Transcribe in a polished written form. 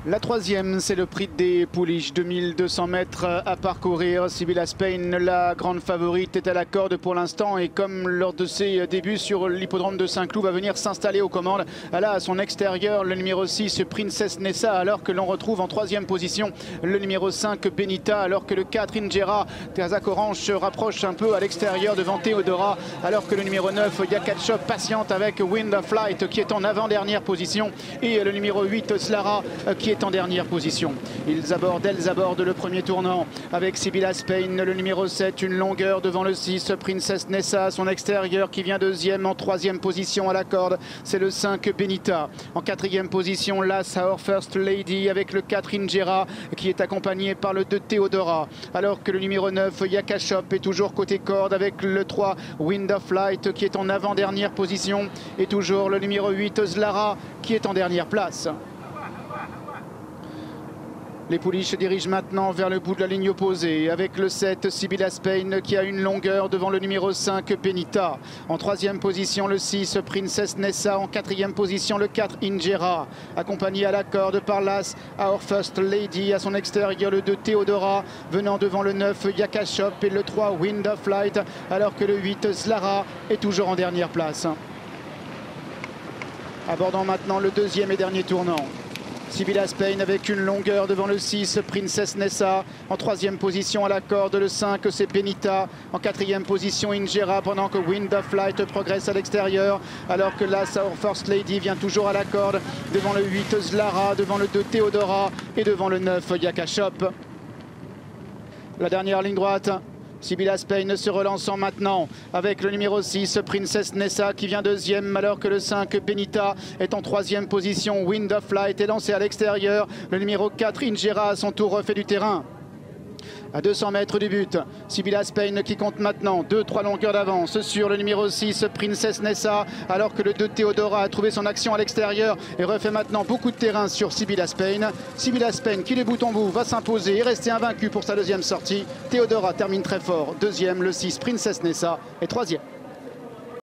La troisième, c'est le prix des Pouliches, 2200 mètres à parcourir. Sibilla Spain, la grande favorite, est à la corde pour l'instant et comme lors de ses débuts sur l'hippodrome de Saint-Cloud, va venir s'installer aux commandes. Là, à son extérieur, le numéro 6, Princess Nessa, alors que l'on retrouve en troisième position le numéro 5, Benita, alors que le 4, Injera, Kazakh Orange se rapproche un peu à l'extérieur devant Théodora, alors que le numéro 9, Yakachop, patiente avec Wind of Flight qui est en avant-dernière position et le numéro 8, Slara, qui est en dernière position. Elles abordent le premier tournant avec Sibilla Spain, le numéro 7, une longueur devant le 6, Princess Nessa, son extérieur qui vient deuxième. En troisième position à la corde, c'est le 5, Benita. En quatrième position, Lass, Our First Lady, avec le 4, Injera, qui est accompagné par le 2, Théodora, alors que le numéro 9, Yakachop, est toujours côté corde avec le 3, Wind of Light, qui est en avant-dernière position, et toujours le numéro 8, Slara, qui est en dernière place. Les Pouliches se dirigent maintenant vers le bout de la ligne opposée avec le 7, Sibilla Spain, qui a une longueur devant le numéro 5, Benita. En troisième position, le 6, Princess Nessa. En quatrième position, le 4, Injera, accompagné à la corde par Lass, Our First Lady. À son extérieur, le 2, Théodora, venant devant le 9, Yakachop, et le 3, Wind of Light, alors que le 8, Slara, est toujours en dernière place. Abordant maintenant le deuxième et dernier tournant. Sibilla Spain avec une longueur devant le 6, Princess Nessa. En troisième position à la corde, le 5, c'est Benita. En quatrième position, Injera, pendant que Wind of Light progresse à l'extérieur. Alors que Lass, Our First Lady, vient toujours à la corde devant le 8, Slara, devant le 2, Théodora et devant le 9, Yakachop. La dernière ligne droite. Sibilla Spain se relançant maintenant avec le numéro 6, Princess Nessa, qui vient deuxième, alors que le 5, Benita, est en troisième position. Wind of Light est lancé à l'extérieur. Le numéro 4, Injera, à son tour refait du terrain. À 200 mètres du but, Sibilla Spain qui compte maintenant 2-3 longueurs d'avance sur le numéro 6, Princess Nessa, alors que le 2, Théodora, a trouvé son action à l'extérieur et refait maintenant beaucoup de terrain sur Sibilla Spain. Sibilla Spain qui, les bout en bout, va s'imposer et rester invaincu pour sa deuxième sortie. Théodora termine très fort, deuxième, le 6, Princess Nessa, est troisième.